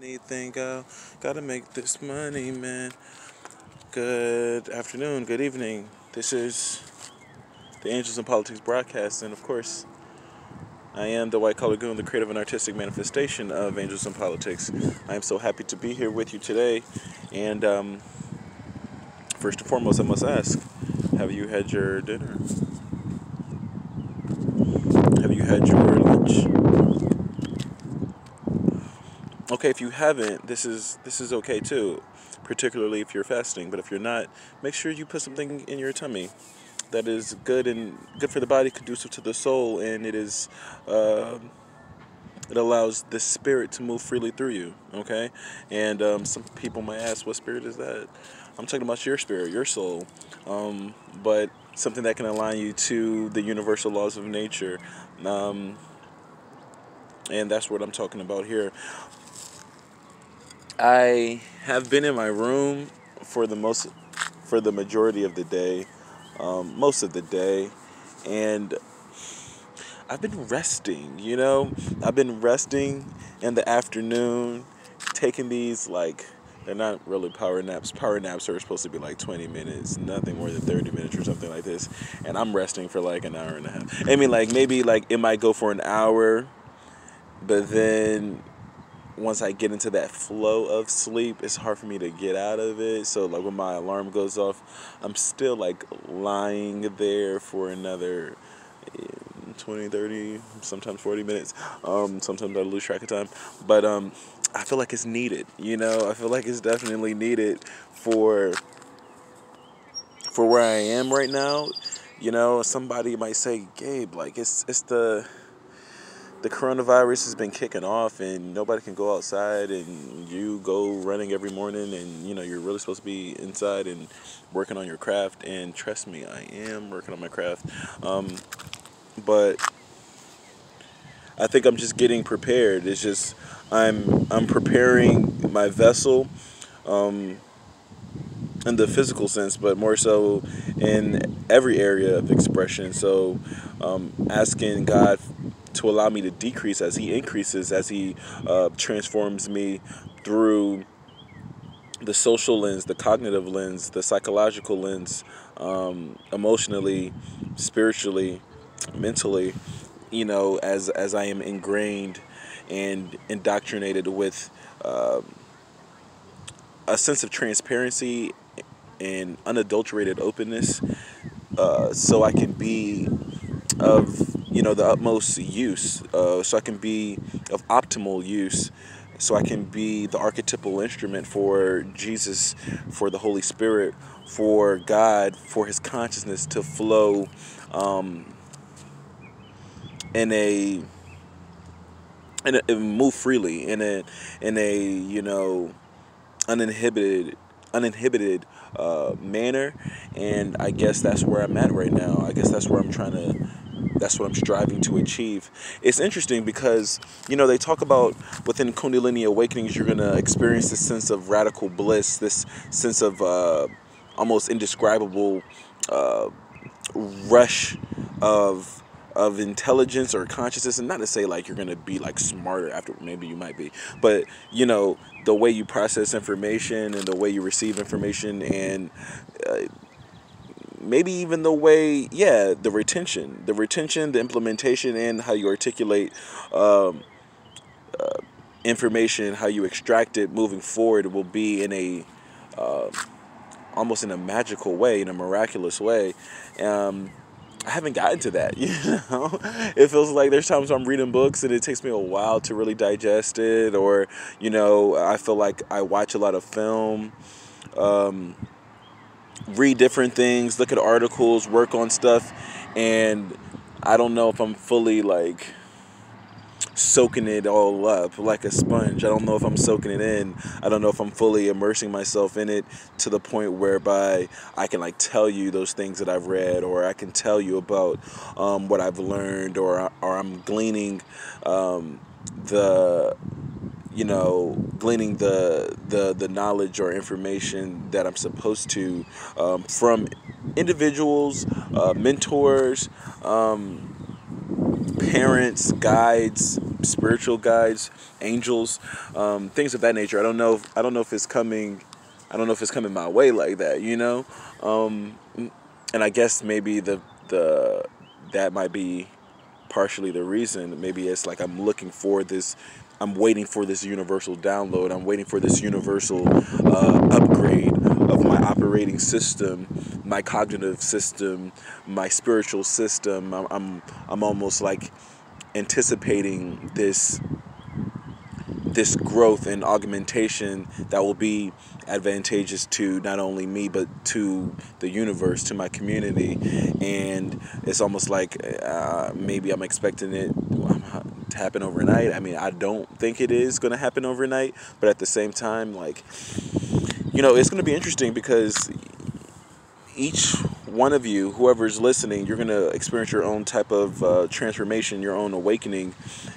Anything, gotta make this money, man. Good afternoon, good evening. This is the Angels in Politics broadcast, and of course, I am the white collar goon, the creative and artistic manifestation of Angels in Politics. I am so happy to be here with you today, and first and foremost, I must ask: have you had your dinner? Have you had your lunch? Okay, if you haven't, this is okay too, particularly if you're fasting. But if you're not, make sure you put something in your tummy that is good and good for the body, conducive to the soul, and uh, it allows the spirit to move freely through you. Okay, and some people might ask, what spirit is that? I'm talking about your spirit, your soul, but something that can align you to the universal laws of nature, and that's what I'm talking about here. I have been in my room for for the majority of the day, most of the day, and I've been resting. I've been resting in the afternoon, taking these they're not really power naps. Power naps are supposed to be like 20 minutes, nothing more than 30 minutes or something like this, and I'm resting for like an hour and a half. I mean, like maybe like it might go for an hour, but then once I get into that flow of sleep, it's hard for me to get out of it. So like when my alarm goes off, I'm still like lying there for another 20, 30, sometimes 40 minutes. Sometimes I lose track of time. But I feel like it's needed, I feel like it's definitely needed for where I am right now. Somebody might say, Gabe, like it's the coronavirus has been kicking off and nobody can go outside, and you go running every morning, and you're really supposed to be inside and working on your craft. And trust me, I am working on my craft, but I think I'm just getting prepared. It's just I'm preparing my vessel, um, in the physical sense, but more so in every area of expression. So asking God to allow me to decrease as He increases, as He transforms me through the social lens, the cognitive lens, the psychological lens, emotionally, spiritually, mentally, as I am ingrained and indoctrinated with a sense of transparency and unadulterated openness, so I can be of the utmost use, so I can be of optimal use, so I can be the archetypal instrument for Jesus, for the Holy Spirit, for God, for His consciousness to flow in a and move freely in a uninhibited uninhibited manner. And I guess that's where I'm at right now. I guess that's what I'm striving to achieve. It's interesting because they talk about within Kundalini awakenings you're going to experience this sense of radical bliss, this sense of almost indescribable rush of intelligence or consciousness. And not to say like you're gonna be like smarter after, maybe you might be, but the way you process information and the way you receive information, and uh, maybe even the way, the implementation, and how you articulate um, information, how you extract it moving forward will be in a almost in a magical way, in a miraculous way. um, I haven't gotten to that, It feels like there's times I'm reading books and it takes me a while to really digest it, or, I feel like I watch a lot of film, read different things, look at articles, work on stuff, and I don't know if I'm fully like soaking it all up like a sponge. I don't know if I'm soaking it in. I don't know if I'm fully immersing myself in it to the point whereby I can like tell you those things that I've read, or I can tell you about what I've learned, or I'm gleaning the gleaning the knowledge or information that I'm supposed to, from individuals, mentors, parents, guides, spiritual guides, angels, things of that nature. I don't know if it's coming. I don't know if it's coming my way like that, you know. Um, and I guess maybe the that might be partially the reason. Maybe it's like I'm looking for this. I'm waiting for this universal download. I'm waiting for this universal upgrade of my operating system, my cognitive system, my spiritual system. I'm almost like anticipating this growth and augmentation that will be advantageous to not only me but to the universe, to my community. And it's almost like maybe I'm expecting it to happen overnight. I mean, I don't think it is going to happen overnight, but at the same time, like, it's going to be interesting because each one of you, whoever's listening, you're going to experience your own type of transformation, your own awakening,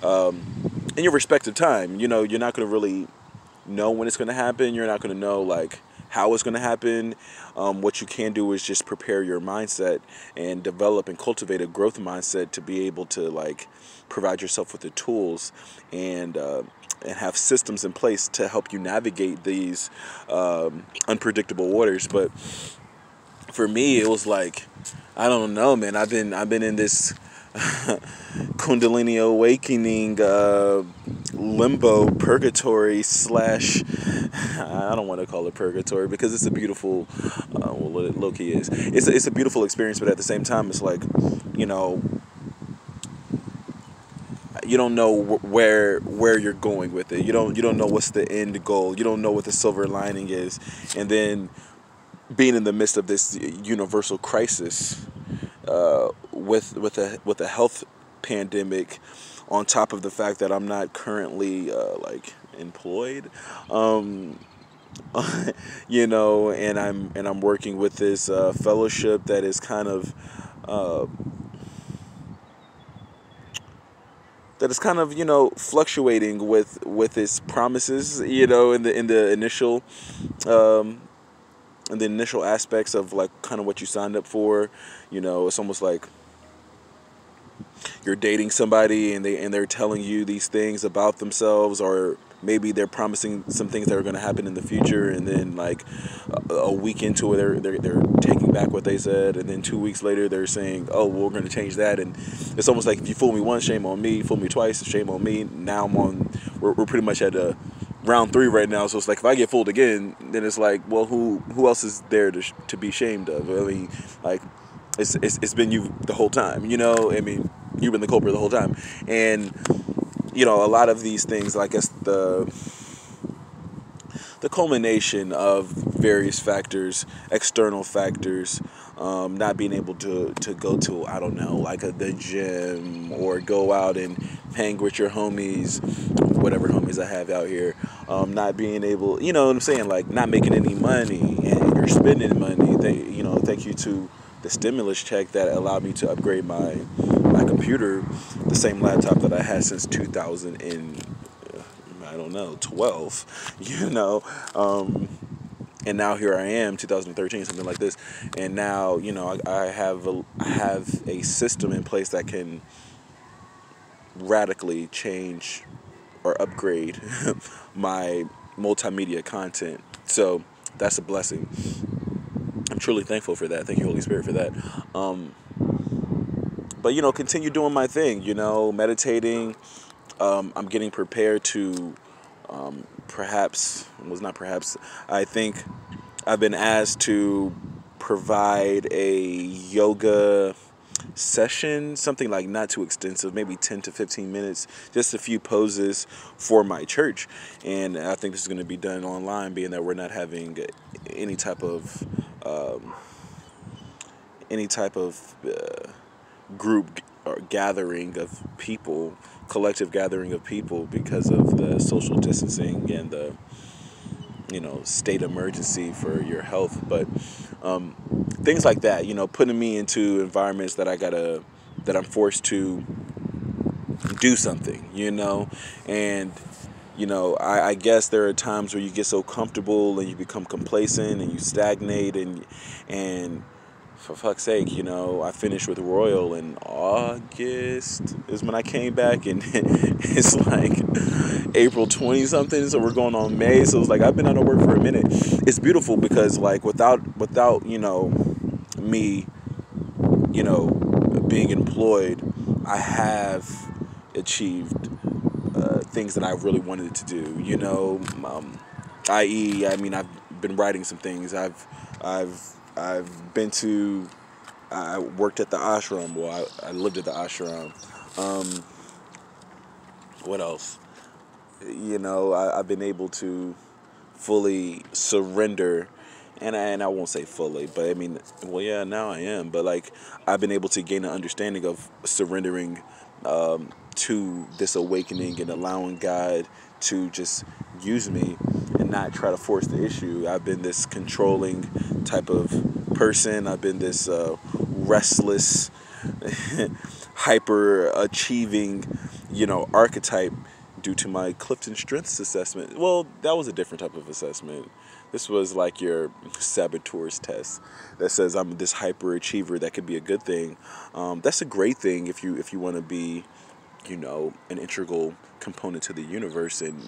in your respective time. You're not going to really know when it's going to happen. You're not going to know like how it's going to happen. What you can do is just prepare your mindset and develop and cultivate a growth mindset to be able to like provide yourself with the tools and have systems in place to help you navigate these unpredictable waters. But for me, it was like, I don't know, man. I've been in this Kundalini awakening limbo purgatory slash I don't want to call it purgatory because it's a beautiful well, it low-key is. It's a beautiful experience, but at the same time it's like, you know you don't know where you're going with it. You don't know what's the end goal. You don't know what the silver lining is. And then being in the midst of this universal crisis, with a health pandemic, on top of the fact that I'm not currently like employed, and I'm working with this fellowship that is uh, fluctuating with its promises, um, in the initial aspects of like kind of what you signed up for. It's almost like you're dating somebody and they're telling you these things about themselves, or maybe they're promising some things that are going to happen in the future, and then like a week into it they're taking back what they said, and then 2 weeks later they're saying, oh, well, we're going to change that. And it's almost like, if you fool me once, shame on me. Fool me twice, shame on me. Now we're pretty much at round 3 right now. So it's like, if I get fooled again, then it's like, well, who else is there to be ashamed of? I mean, like, it's been you the whole time. I mean, you've been the culprit the whole time. And a lot of these things, I guess the culmination of various factors, external factors, not being able to go to, I don't know, like the gym, or go out and hang with your homies, whatever homies I have out here, not being able, you know what I'm saying, like not making any money, and you're spending money. Thank you to the stimulus check that allowed me to upgrade my computer, the same laptop that I had since 2000 and I don't know, 12, and now here I am, 2013, something like this, and now I have a system in place that can radically change or upgrade my multimedia content. So that's a blessing. I'm truly thankful for that. Thank you, Holy Spirit, for that. But continue doing my thing. Meditating. I'm getting prepared to, I think I've been asked to provide a yoga session, something like not too extensive, maybe 10 to 15 minutes, just a few poses for my church. And I think this is going to be done online, being that we're not having any type of group or gathering of people, collective gathering of people, because of the social distancing and the state emergency for your health. But things like that, putting me into environments that I'm forced to do something, and I guess there are times where you get so comfortable and you become complacent and you stagnate, and for fuck's sake, you know, I finished with Royal in August is when I came back, and it's like April 20 something, so we're going on May. So it's like I've been out of work for a minute. It's beautiful because like without you know, me, you know, being employed, I have achieved things that I really wanted to do, you know, i.e., I mean, I've been writing some things. I've been to, I worked at the ashram. Well, I lived at the ashram. Um, what else? You know, I've been able to fully surrender, and I won't say fully, but I mean, well, yeah, now I am. But like, I've been able to gain an understanding of surrendering to this awakening and allowing God to just use me and not try to force the issue. I've been this controlling type of person. I've been this restless, hyper achieving, you know, archetype due to my Clifton Strengths assessment. Well, that was a different type of assessment. This was like your saboteur's test that says I'm this hyper achiever. That could be a good thing. That's a great thing if you want to be, you know, an integral component to the universe, and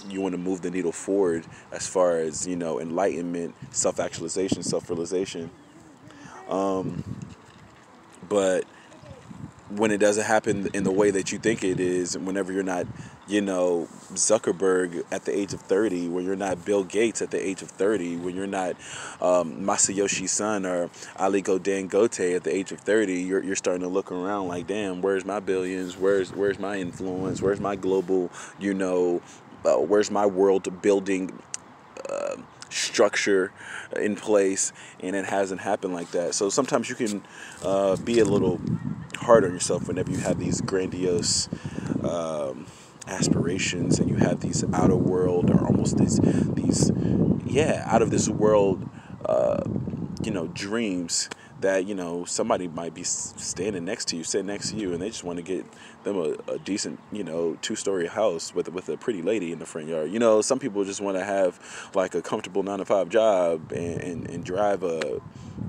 you want to move the needle forward as far as, you know, enlightenment, self-actualization, self-realization. But when it doesn't happen in the way that you think it is, whenever you're not, you know, Zuckerberg at the age of 30, when you're not Bill Gates at the age of 30, when you're not Masayoshi Son or Aliko Dangote at the age of 30, you're starting to look around like, damn, where's my billions? Where's my influence? Where's my global, you know, where's my world building structure in place? And it hasn't happened like that. So sometimes you can be a little hard on yourself whenever you have these grandiose aspirations, and you have these outer world, or almost these yeah, out of this world you know, dreams that, you know, somebody might be standing next to you, sitting next to you, and they just want to get them a decent, you know, 2-story house with a pretty lady in the front yard. You know, some people just want to have like a comfortable 9-to-5 job and drive a,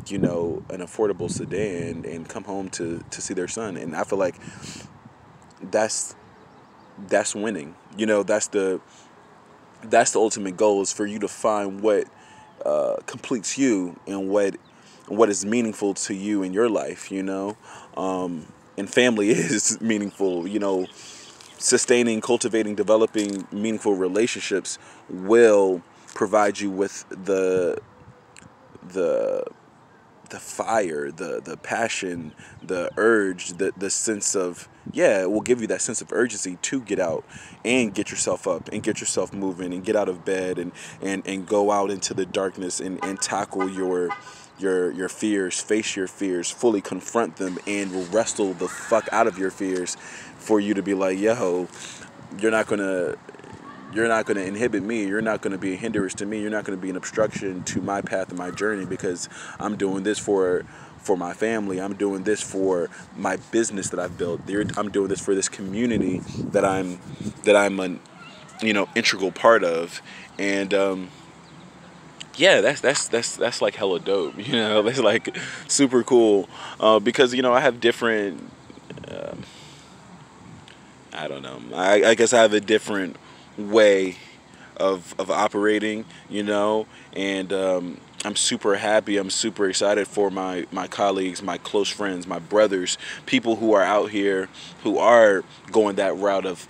you know, an affordable sedan and come home to see their son. And I feel like that's winning. You know, that's the ultimate goal, is for you to find what completes you, and what is meaningful to you in your life, you know. And family is meaningful, you know. Sustaining, cultivating, developing meaningful relationships will provide you with the fire, the passion, the urge, the sense of, yeah, it will give you that sense of urgency to get out and get yourself up and get yourself moving and get out of bed and go out into the darkness and tackle your fears, face your fears, fully confront them, and wrestle the fuck out of your fears, for you to be like, yo, you're not gonna inhibit me. You're not gonna be a hindrance to me. You're not gonna be an obstruction to my path and my journey, because I'm doing this for my family. I'm doing this for my business that I've built. I'm doing this for this community that I'm an, you know, integral part of. And yeah, that's like hella dope. You know, that's like super cool, because, you know, I have different. I don't know. I guess I have a different way of operating, you know, and I'm super happy. I'm super excited for my colleagues, my close friends, my brothers, people who are out here who are going that route of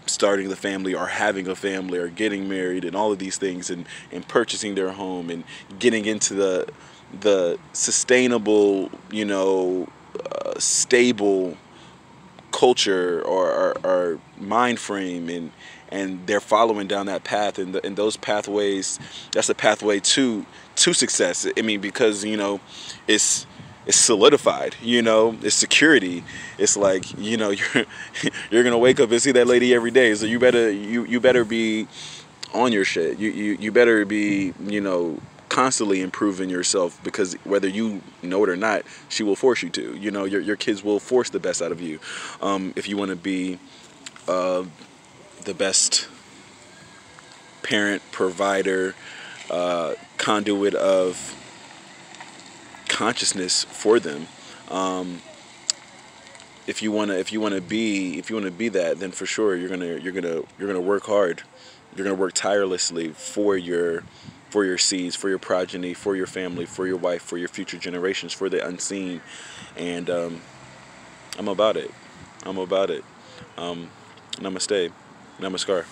starting the family or having a family or getting married and all of these things, and purchasing their home and getting into the sustainable, you know, stable culture or mind frame, and they're following down that path, and those pathways, that's a pathway to success. I mean, because, you know, it's solidified, you know, it's security. It's like, you know, you're gonna wake up and see that lady every day, so you better be on your shit. You better be, you know, constantly improving yourself, because whether you know it or not, she will force you to. You know, your kids will force the best out of you, if you want to be the best parent, provider, conduit of consciousness for them. If you wanna be that, then for sure you're gonna work hard. You're gonna work tirelessly for your seeds, for your progeny, for your family, for your wife, for your future generations, for the unseen. And I'm about it. I'm about it. Namaste. Namaskar.